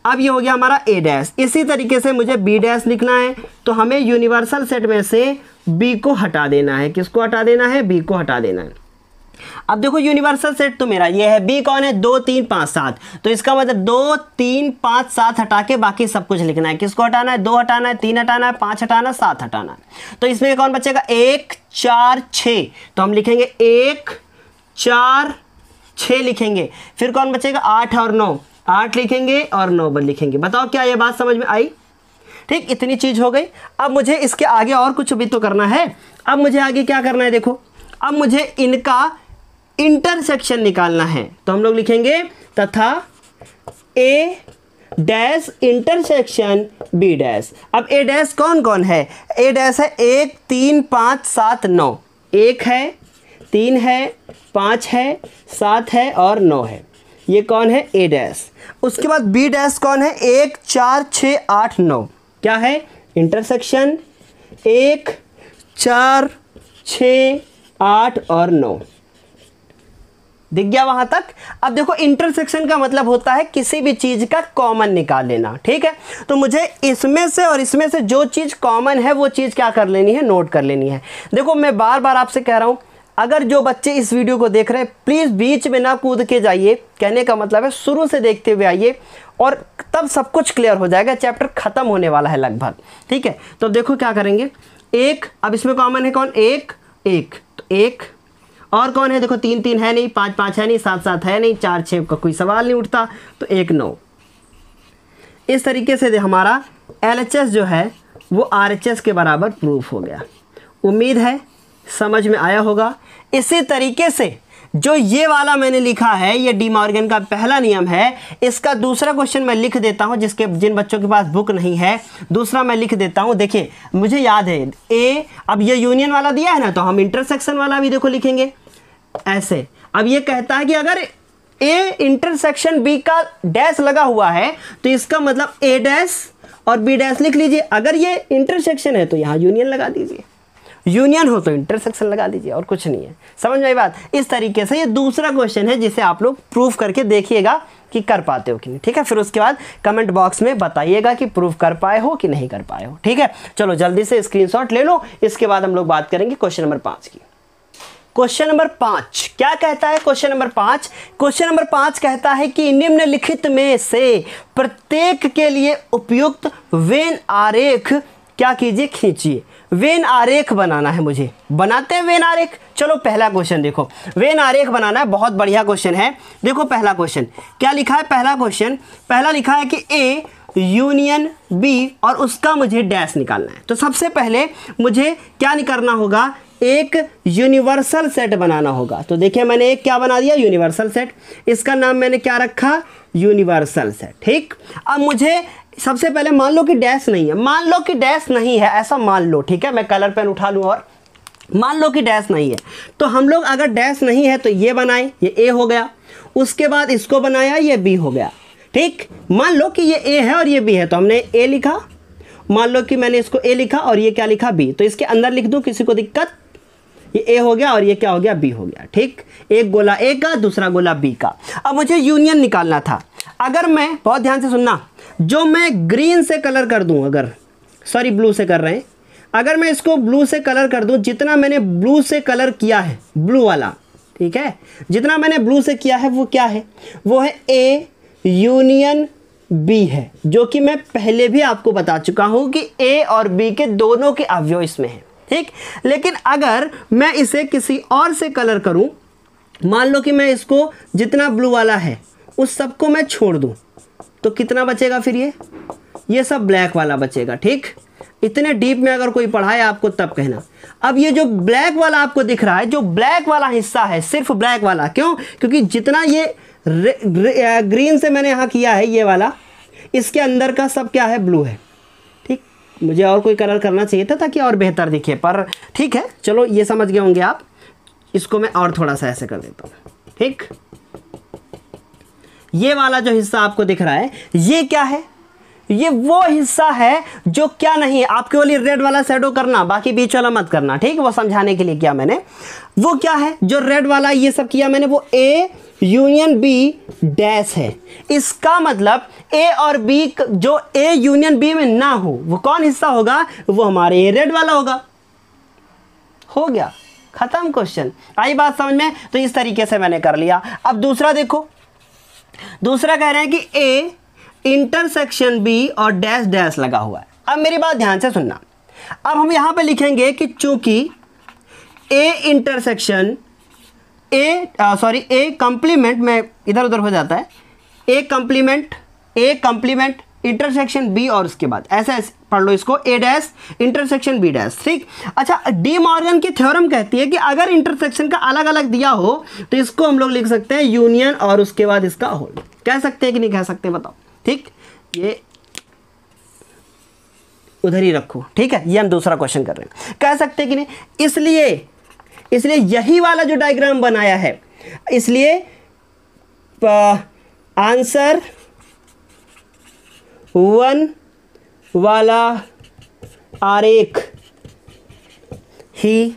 अब ये हो गया हमारा ए डैश। इसी तरीके से मुझे बी डैश लिखना है, तो हमें यूनिवर्सल सेट में से बी को हटा देना है। किसको हटा देना है, बी को हटा देना है। अब देखो यूनिवर्सल सेट तो मेरा ये है, बी कौन है, 2 3 5 7, तो इसका मतलब 2 3 5 7 हटा के बाकी सब कुछ लिखना है। किसको हटाना है, 2 हटाना है, 3 हटाना है, 5 हटाना है, 7 हटाना है। तो इसमें कौन बचेगा, 1 4 6, तो हम लिखेंगे 1 4 6 लिखेंगे। फिर कौन बचेगा, 8 और 9, 8 लिखेंगे और 9 लिखेंगे। बताओ क्या ये बात समझ में आई। ठीक, इतनी चीज हो गई। अब मुझे इसके आगे और कुछ भी तो करना है। अब मुझे आगे क्या करना है, देखो अब मुझे इनका इंटरसेक्शन निकालना है। तो हम लोग लिखेंगे तथा ए डैश इंटरसेक्शन बी डैश। अब ए डैश कौन कौन है, ए डैश है 1 3 5 7 9, 1 है, 3 है, 5 है, 7 है और 9 है। ये कौन है, ए डैश। उसके बाद बी डैश कौन है, 1 4 6 8 9, क्या है, इंटरसेक्शन 1 4 6 8 और 9। दिख गया वहां तक। अब देखो इंटरसेक्शन का मतलब होता है किसी भी चीज का कॉमन निकाल लेना। ठीक है, तो मुझे इसमें से और इसमें से जो चीज कॉमन है वो चीज क्या कर लेनी है, नोट कर लेनी है। देखो मैं बार बार आपसे कह रहा हूं, अगर जो बच्चे इस वीडियो को देख रहे हैं प्लीज बीच में ना कूद के जाइए। कहने का मतलब है शुरू से देखते हुए आइए और तब सब कुछ क्लियर हो जाएगा। चैप्टर खत्म होने वाला है लगभग। ठीक है, तो देखो क्या करेंगे, 1, अब इसमें कॉमन है कौन, 1 1, तो 1 और कौन है, देखो 3 3 है नहीं, 5 5 है नहीं, 7 7 है नहीं, 4 6 का कोई सवाल नहीं उठता, तो 1 9। इस तरीके से हमारा LHS जो है वो RHS के बराबर प्रूफ हो गया। उम्मीद है समझ में आया होगा। इसी तरीके से जो ये वाला मैंने लिखा है, ये डी मॉर्गन का पहला नियम है। इसका दूसरा क्वेश्चन मैं लिख देता हूं, जिन बच्चों के पास बुक नहीं है, दूसरा मैं लिख देता हूं। देखिए मुझे याद है ए, अब ये यूनियन वाला दिया है ना, तो हम इंटरसेक्शन वाला भी देखो लिखेंगे ऐसे। अब ये कहता है कि अगर ए इंटरसेक्शन बी का डैश लगा हुआ है तो इसका मतलब ए डैश और बी डैश लिख लीजिए। अगर ये इंटरसेक्शन है तो यहाँ यूनियन लगा दीजिए, यूनियन हो तो इंटरसेक्शन लगा दीजिए, और कुछ नहीं है। समझ में आई बात। इस तरीके से ये दूसरा क्वेश्चन है जिसे आप लोग प्रूफ करके देखिएगा कि कर पाते हो कि नहीं। ठीक है, फिर उसके बाद कमेंट बॉक्स में बताइएगा कि प्रूफ कर पाए हो कि नहीं कर पाए हो। ठीक है, चलो जल्दी से स्क्रीनशॉट ले लो। इसके बाद हम लोग बात करेंगे क्वेश्चन नंबर 5 की। क्वेश्चन नंबर 5 क्या कहता है, क्वेश्चन नंबर 5 कहता है कि निम्नलिखित में से प्रत्येक के लिए उपयुक्त वेन आरेख क्या कीजिए, खींचिए। वेन आरेख बनाना है मुझे, बनाते हैं वेन आरेख। चलो पहला क्वेश्चन देखो, वेन आरेख बनाना है, बहुत बढ़िया क्वेश्चन है। देखो पहला क्वेश्चन क्या लिखा है, पहला लिखा है कि ए यूनियन बी और उसका मुझे डैश निकालना है। तो सबसे पहले मुझे क्या करना होगा, एक यूनिवर्सल सेट बनाना होगा। तो देखिए मैंने एक क्या बना दिया, यूनिवर्सल सेट। इसका नाम मैंने क्या रखा, यूनिवर्सल सेट। ठीक, अब मुझे सबसे पहले मान लो कि डैश नहीं है, मान लो कि डैश नहीं है, ऐसा मान लो। ठीक है, मैं कलर पेन उठा लूँ और मान लो कि डैश नहीं है, तो हम लोग अगर डैश नहीं है तो ये बनाए, ये ए हो गया। उसके बाद इसको बनाया, ये बी हो गया। ठीक, मान लो कि ये ए है और ये बी है, तो हमने ए लिखा। मान लो कि मैंने इसको ए लिखा और ये क्या लिखा, बी, तो इसके अंदर लिख दूं, किसी को दिक्कत। ये ए हो गया और ये क्या हो गया, बी हो गया। ठीक, एक गोला ए का, दूसरा गोला बी का। अब मुझे यूनियन निकालना था। अगर मैं, बहुत ध्यान से सुनना, जो मैं ग्रीन से कलर कर दूं, अगर सॉरी ब्लू से कर रहे हैं, अगर मैं इसको ब्लू से कलर कर दूं, जितना मैंने ब्लू से कलर किया है, ब्लू वाला, ठीक है, जितना मैंने ब्लू से किया है वो क्या है, वो है ए यूनियन बी है, जो कि मैं पहले भी आपको बता चुका हूं कि ए और बी के दोनों के अवयव इसमें है। ठीक, लेकिन अगर मैं इसे किसी और से कलर करूं, मान लो कि मैं इसको जितना ब्लू वाला है उस सबको मैं छोड़ दूं, तो कितना बचेगा फिर, ये सब ब्लैक वाला बचेगा। ठीक, इतने डीप में अगर कोई पढ़ाए आपको तब कहना। अब ये जो ब्लैक वाला आपको दिख रहा है, जो ब्लैक वाला हिस्सा है, सिर्फ ब्लैक वाला, क्यों, क्योंकि जितना ये ग्रीन से मैंने यहाँ किया है, ये वाला, इसके अंदर का सब क्या है, ब्लू है। ठीक, मुझे और कोई कलर करना चाहिए था ताकि और बेहतर दिखे, पर ठीक है, चलो ये समझ गए होंगे आप। इसको मैं और थोड़ा सा ऐसे कर देता हूँ। ठीक, ये वाला जो हिस्सा आपको दिख रहा है ये क्या है, ये वो हिस्सा है जो क्या नहीं है। आप केवल ये रेड वाला शैडो करना, बाकी बीच वाला मत करना। ठीक, वो समझाने के लिए किया मैंने। वो क्या है जो रेड वाला ये सब किया मैंने, वो ए यूनियन बी डैश है। इसका मतलब ए और बी, जो ए यूनियन बी में ना हो वो कौन हिस्सा होगा, वो हमारे ये रेड वाला होगा। हो गया, खत्म क्वेश्चन। आई बात समझ में? तो इस तरीके से मैंने कर लिया। अब दूसरा देखो, दूसरा कह रहे हैं कि ए इंटरसेक्शन बी और डैश डैश लगा हुआ है। अब मेरी बात ध्यान से सुनना। अब हम यहां पे लिखेंगे कि चूंकि ए इंटरसेक्शन ए कंप्लीमेंट में इधर उधर हो जाता है, ए कंप्लीमेंट इंटरसेक्शन बी और उसके बाद ऐसे ऐसे पढ़ लो इसको, ए डैश इंटरसेक्शन बी डैश। ठीक, अच्छा, डी मॉर्गन की थ्योरम कहती है कि अगर इंटरसेक्शन का अलग अलग दिया हो तो इसको हम लोग लिख सकते हैं यूनियन और उसके बाद इसका होल। कह सकते हैं कि नहीं कह सकते, बताओ। ठीक, ये उधर ही रखो। ठीक है, ये हम दूसरा क्वेश्चन कर रहे हैं, कह सकते हैं कि नहीं। इसलिए यही वाला जो डायग्राम बनाया है, इसलिए आंसर 1 वाला आरेख ही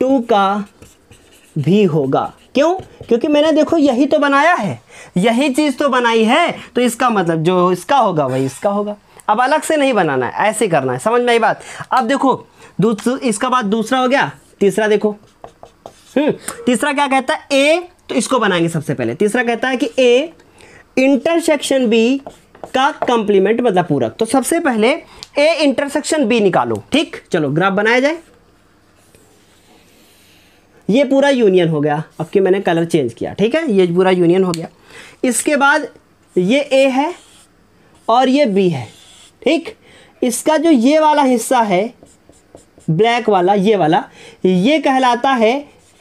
2 का भी होगा। क्यों? क्योंकि मैंने देखो यही तो बनाया है, यही चीज तो बनाई है, तो इसका मतलब जो इसका होगा वही इसका होगा। अब अलग से नहीं बनाना है, ऐसे करना है। समझ में आई बात? अब देखो इसका बाद दूसरा हो गया, तीसरा देखो। तीसरा क्या कहता है, ए, तो इसको बनाएंगे सबसे पहले। तीसरा कहता है कि ए इंटरसेक्शन बी का कंप्लीमेंट मतलब पूरक। तो सबसे पहले ए इंटरसेक्शन बी निकालो। ठीक, चलो ग्राफ बनाया जाए। ये पूरा यूनियन हो गया, अब कि मैंने कलर चेंज किया। ठीक है, ये पूरा यूनियन हो गया। इसके बाद ये ए है और ये बी है। ठीक, इसका जो ये वाला हिस्सा है ब्लैक वाला, ये वाला, ये कहलाता है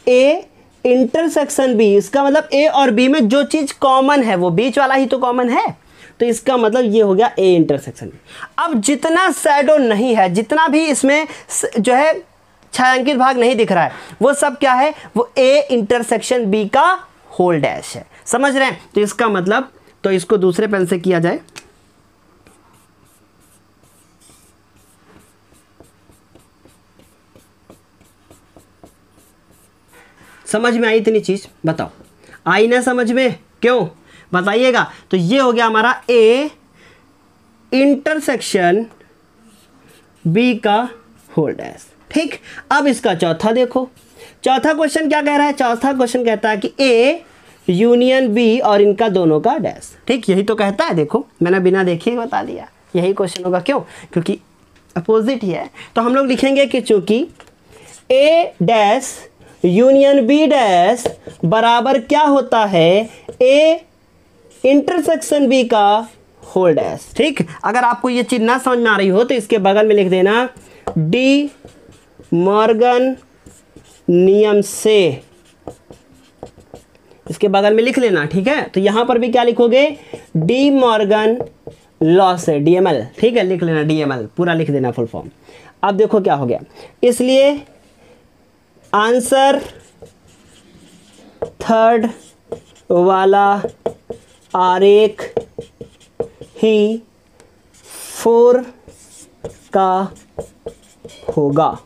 ए इंटरसेक्शन बी। इसका मतलब ए और बी में जो चीज कॉमन है वो बीच वाला ही तो कॉमन है, तो इसका मतलब ये हो गया ए इंटरसेक्शन बी। अब जितना शैडो नहीं है, जितना भी इसमें जो है छायांकित भाग नहीं दिख रहा है, वो सब क्या है, वो ए इंटरसेक्शन बी का होल डैश है। समझ रहे हैं? तो इसका मतलब, तो इसको दूसरे पेन से किया जाए। समझ में आई इतनी चीज? बताओ, आई ना समझ में? क्यों बताइएगा। तो ये हो गया हमारा ए इंटरसेक्शन बी का होल डैश। ठीक, अब इसका चौथा देखो। चौथा क्वेश्चन क्या कह रहा है? चौथा क्वेश्चन कहता है कि ए यूनियन बी और इनका दोनों का डैश। ठीक, यही तो कहता है। देखो मैंने बिना देखे ही बता दिया, यही क्वेश्चन होगा। क्यों? क्योंकि अपोजिट ही है। तो हम लोग लिखेंगे कि चूंकि ए डैश यूनियन बी डैश बराबर क्या होता है, ए इंटरसेक्शन बी का होल डैश। ठीक, अगर आपको ये चीज ना समझ में आ रही हो तो इसके बगल में लिख देना डी मॉर्गन नियम से, इसके बगल में लिख लेना। ठीक है, तो यहां पर भी क्या लिखोगे, डी मॉर्गन लॉ से, डीएमएल। ठीक है, लिख लेना डीएमएल, पूरा लिख देना फुल फॉर्म। अब देखो क्या हो गया, इसलिए आंसर 3rd वाला आरेख ही 4 का होगा।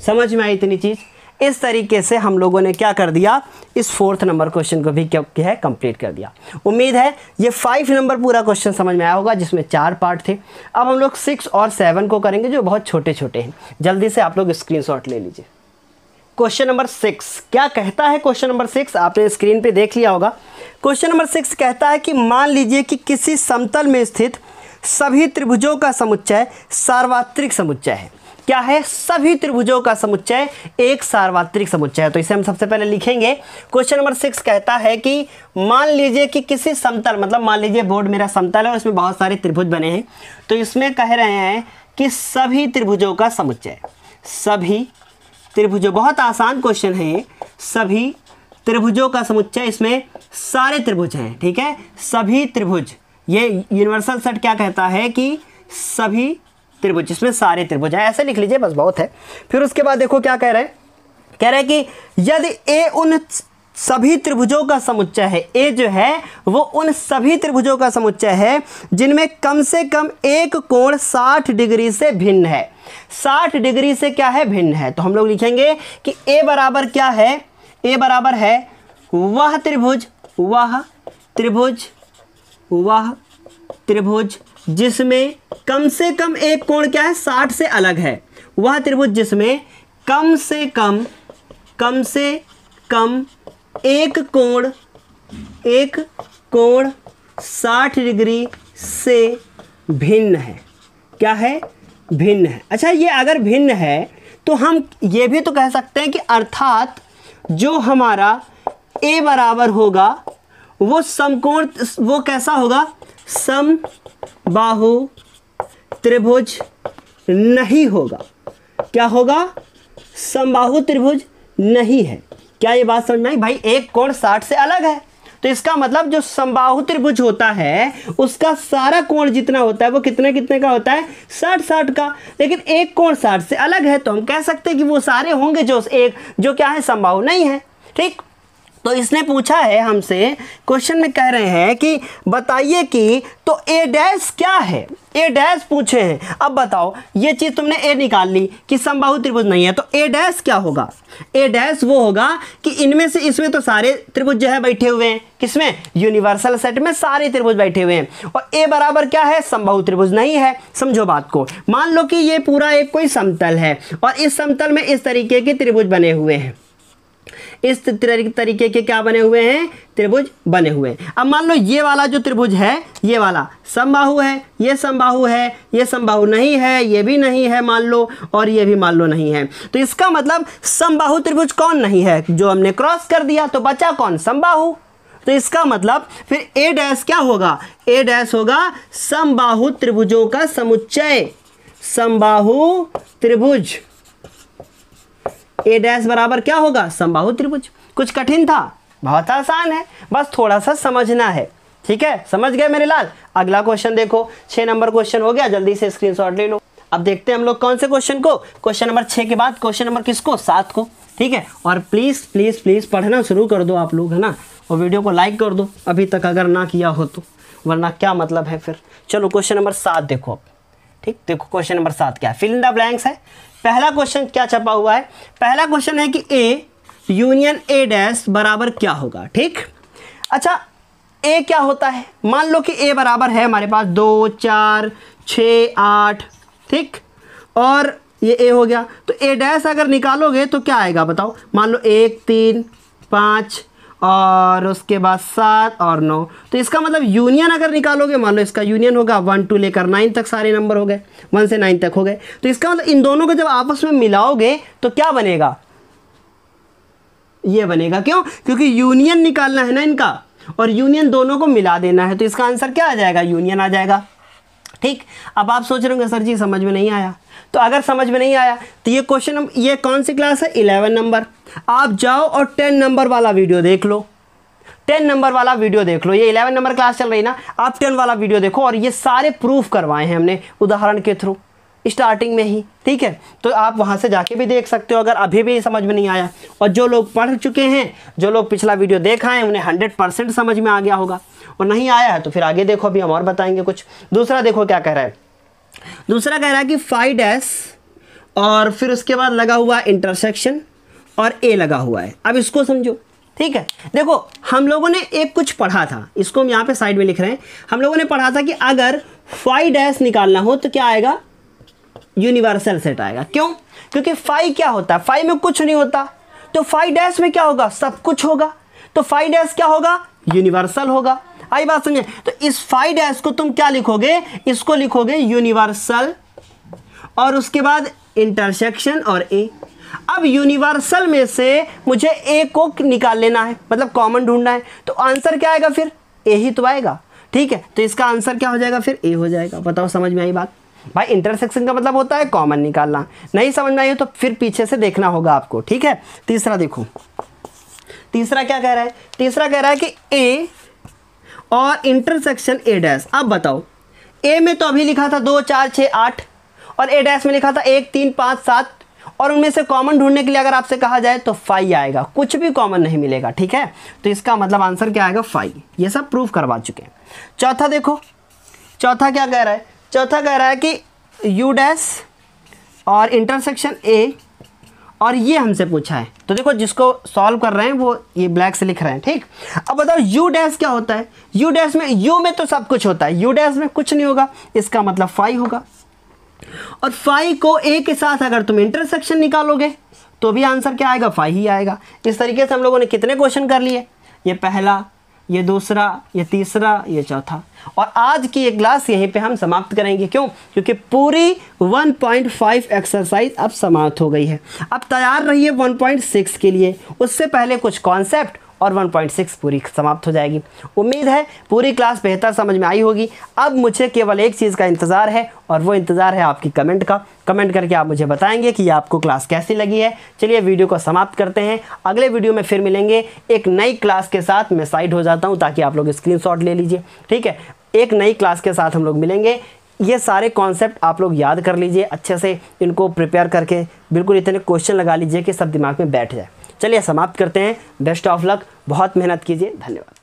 समझ में आई इतनी चीज? इस तरीके से हम लोगों ने क्या कर दिया, इस 4th नंबर क्वेश्चन को भी क्या है, कंप्लीट कर दिया। उम्मीद है ये 5 नंबर पूरा क्वेश्चन समझ में आया होगा, जिसमें 4 पार्ट थे। अब हम लोग 6 और 7 को करेंगे, जो बहुत छोटे छोटे हैं। जल्दी से आप लोग स्क्रीनशॉट ले लीजिए। क्वेश्चन नंबर 6 क्या कहता है? क्वेश्चन नंबर 6 आपने स्क्रीन पे देख लिया होगा। क्वेश्चन नंबर 6 कहता है कि मान लीजिए कि किसी समतल में स्थित सभी त्रिभुजों का समुच्चय सार्वत्रिक समुच्चय है। क्या है? सभी त्रिभुजों का समुच्चय एक सार्वत्रिक समुच्चय है। तो इसे हम सबसे पहले लिखेंगे। क्वेश्चन नंबर 6 कहता है कि मान लीजिए कि किसी समतल, मतलब मान लीजिए बोर्ड मेरा समतल है और इसमें बहुत सारे त्रिभुज बने हैं, तो इसमें कह रहे हैं कि सभी त्रिभुजों का समुच्चय, सभी त्रिभुजों, बहुत आसान क्वेश्चन है, सभी त्रिभुजों का समुच्चय इसमें सारे त्रिभुज हैं, ठीक है, सभी त्रिभुज। ये यूनिवर्सल सेट क्या कहता है कि सभी त्रिभुज, जिसमें सारे त्रिभुज हैं, ऐसे लिख लीजिए बस बहुत है। फिर उसके बाद देखो क्या कह रहे हैं, कह रहे हैं कि यदि ए उन सभी त्रिभुजों का समुच्चय है, ए जो है वो उन सभी त्रिभुजों का समुच्चय है जिनमें कम से कम एक कोण 60 डिग्री से भिन्न है। 60 डिग्री से क्या है, भिन्न है। तो हम लोग लिखेंगे कि ए बराबर क्या है, ए बराबर है वह त्रिभुज, वह त्रिभुज, वह त्रिभुज जिसमें कम से कम एक कोण क्या है, 60 से अलग है। वह त्रिभुज जिसमें कम से कम एक कोण 60 डिग्री से भिन्न है। क्या है, भिन्न है। अच्छा, ये अगर भिन्न है तो हम ये भी तो कह सकते हैं कि अर्थात जो हमारा ए बराबर होगा वो समकोण, वो कैसा होगा, समबाहु त्रिभुज नहीं होगा। क्या होगा, समबाहु त्रिभुज नहीं है। क्या ये बात समझ में आई? भाई एक कोण 60 से अलग है, तो इसका मतलब जो समबाहु त्रिभुज होता है उसका सारा कोण जितना होता है वो कितने कितने का होता है, 60-60 का। लेकिन एक कोण 60 से अलग है तो हम कह सकते हैं कि वो सारे होंगे जो क्या है, समबाहु नहीं है। ठीक, तो इसने पूछा है हमसे, क्वेश्चन में कह रहे हैं कि बताइए कि तो ए डैश क्या है, ए डैश पूछे हैं। अब बताओ, ये चीज़ तुमने ए निकाल ली कि समबाहु त्रिभुज नहीं है, तो ए डैश क्या होगा, ए डैश वो होगा कि इनमें से, इसमें तो सारे त्रिभुज जो है बैठे हुए हैं, किसमें, यूनिवर्सल सेट में सारे त्रिभुज बैठे हुए हैं, और ए बराबर क्या है, समबाहु त्रिभुज नहीं है। समझो बात को, मान लो कि ये पूरा एक कोई समतल है और इस समतल में इस तरीके के त्रिभुज बने हुए हैं, इस तरीके के क्या बने हुए हैं, त्रिभुज बने हुए हैं। अब मान लो ये वाला जो त्रिभुज है, ये वाला समबाहु है, ये समबाहु है, ये समबाहु नहीं है, ये भी नहीं है मान लो, और ये भी मान लो नहीं है। तो इसका मतलब समबाहु त्रिभुज कौन नहीं है, जो हमने क्रॉस कर दिया, तो बचा कौन, समबाहु। तो इसका मतलब फिर ए डैश क्या होगा, ए डैश होगा समबाहु त्रिभुजों का समुच्चय, समबाहु त्रिभुज। ए डैश बराबर क्या होगा, समबाहु त्रिभुज। कुछ कठिन था, बहुत आसान है, बस थोड़ा सा समझना है। ठीक है, समझ गए मेरे लाल। अगला क्वेश्चन देखो, 6 नंबर क्वेश्चन हो गया, जल्दी से स्क्रीनशॉट ले लो। अब देखते हैं हम लोग कौन से क्वेश्चन को, क्वेश्चन नंबर 6 के बाद क्वेश्चन नंबर किसको, 7 को। ठीक है, और प्लीज़ प्लीज़ प्लीज़ पढ़ना शुरू कर दो आप लोग, है ना, और वीडियो को लाइक कर दो अभी तक अगर ना किया हो तो, वरना क्या मतलब है फिर। चलो क्वेश्चन नंबर 7 देखो अब। ठीक, देखो क्वेश्चन नंबर 7 क्या है, फिल इन द ब्लैंक्स है। पहला क्वेश्चन क्या छपा हुआ है, पहला क्वेश्चन है कि ए यूनियन ए डैश बराबर क्या होगा। ठीक, अच्छा ए क्या होता है, मान लो कि ए बराबर है हमारे पास 2, 4, 6, 8, ठीक, और ये ए हो गया। तो ए डैश अगर निकालोगे तो क्या आएगा बताओ, मान लो 1, 3, 5 और उसके बाद 7 और 9। तो इसका मतलब यूनियन अगर निकालोगे, मान लो इसका यूनियन होगा 1 to लेकर 9 तक सारे नंबर हो गए, 1 से 9 तक हो गए। तो इसका मतलब इन दोनों को जब आपस में मिलाओगे तो क्या बनेगा, ये बनेगा। क्यों, क्योंकि यूनियन निकालना है ना इनका, और यूनियन दोनों को मिला देना है, तो इसका आंसर क्या आ जाएगा, यूनियन आ जाएगा। ठीक, अब आप सोच रहे होंगे सर जी समझ में नहीं आया, तो अगर समझ में नहीं आया तो ये क्वेश्चन, ये कौन सी क्लास है, 11 नंबर। आप जाओ और 10 नंबर वाला वीडियो देख लो, 10 नंबर वाला वीडियो देख लो। ये 11 नंबर क्लास चल रही ना, आप 10 वाला वीडियो देखो, और ये सारे प्रूफ करवाए हैं हमने उदाहरण के थ्रू स्टार्टिंग में ही। ठीक है, तो आप वहाँ से जाके भी देख सकते हो अगर अभी भी समझ में नहीं आया। और जो लोग पढ़ चुके हैं, जो लोग पिछला वीडियो देखा है, उन्हें 100% समझ में आ गया होगा, और नहीं आया है तो फिर आगे देखो, अभी हम और बताएंगे कुछ। दूसरा देखो क्या कह रहा है, दूसरा कह रहा है कि 5 डैश और फिर उसके बाद लगा हुआ इंटरसेक्शन और ए लगा हुआ है। अब इसको समझो। ठीक है, देखो हम लोगों ने एक कुछ पढ़ा था, इसको हम यहाँ पे साइड में लिख रहे हैं। हम लोगों ने पढ़ा था कि अगर 5 डैश निकालना हो तो क्या आएगा, यूनिवर्सल सेट आएगा। क्यों, क्योंकि 5 क्या होता है, 5 में कुछ नहीं होता, तो 5 डैश में क्या होगा, सब कुछ होगा। तो 5 डैश क्या होगा, यूनिवर्सल होगा। आई बात समझे। तो इस 5 डैश को तुम क्या लिखोगे, इसको लिखोगे यूनिवर्सल, और उसके बाद इंटरसेक्शन और ए। अब यूनिवर्सल में से मुझे ए को निकाल लेना है, मतलब कॉमन ढूंढना है, तो आंसर क्या आएगा, फिर ए ही तो आएगा। ठीक है, तो इसका आंसर क्या हो जाएगा, फिर ए हो जाएगा। बताओ समझ में आई बात। भाई इंटरसेक्शन का मतलब होता है कॉमन निकालना, नहीं समझ में आई हो तो फिर पीछे से देखना होगा आपको। ठीक है, तीसरा देखो, तीसरा क्या कह रहा है, तीसरा कह रहा है कि ए और इंटरसेक्शन ए डैश। अब बताओ, ए में तो अभी लिखा था 2 4 6 8 और ए डैश में लिखा था 1 3 5 7 और उनमें से कॉमन ढूंढने के लिए अगर आपसे कहा जाए तो 5 आएगा, कुछ भी कॉमन नहीं मिलेगा। ठीक है, तो इसका मतलब आंसर क्या आएगा 5। ये सब प्रूफ करवा चुके हैं। चौथा देखो, चौथा क्या कह रहा है, चौथा कह रहा है कि यू डैश और इंटरसेक्शन ए, और ये हमसे पूछा है। तो देखो जिसको सॉल्व कर रहे हैं वो ये ब्लैक से लिख रहे हैं। ठीक, अब बताओ यू डैश क्या होता है। यू डैश में, यू में तो सब कुछ होता है, यू डैश में कुछ नहीं होगा, इसका मतलब 5 होगा। और 5 को ए के साथ अगर तुम इंटरसेक्शन निकालोगे तो भी आंसर क्या आएगा, 5 ही आएगा। इस तरीके से हम लोगों ने कितने क्वेश्चन कर लिए, ये पहला, ये दूसरा, ये तीसरा, ये चौथा। और आज की ये क्लास यहीं पे हम समाप्त करेंगे। क्यों? क्योंकि पूरी 1.5 एक्सरसाइज अब समाप्त हो गई है। अब तैयार रहिए 1.6 के लिए। उससे पहले कुछ कॉन्सेप्ट और 1.6 पूरी समाप्त हो जाएगी। उम्मीद है पूरी क्लास बेहतर समझ में आई होगी। अब मुझे केवल एक चीज़ का इंतज़ार है और वो इंतज़ार है आपकी कमेंट का। कमेंट करके आप मुझे बताएंगे कि आपको क्लास कैसी लगी है। चलिए वीडियो को समाप्त करते हैं, अगले वीडियो में फिर मिलेंगे एक नई क्लास के साथ। मैं साइड हो जाता हूँ ताकि आप लोग स्क्रीनशॉट ले लीजिए। ठीक है, एक नई क्लास के साथ हम लोग मिलेंगे। ये सारे कॉन्सेप्ट आप लोग याद कर लीजिए अच्छे से, इनको प्रिपेयर करके बिल्कुल इतने क्वेश्चन लगा लीजिए कि सब दिमाग में बैठ जाए। चलिए समाप्त करते हैं। बेस्ट ऑफ लक, बहुत मेहनत कीजिए। धन्यवाद।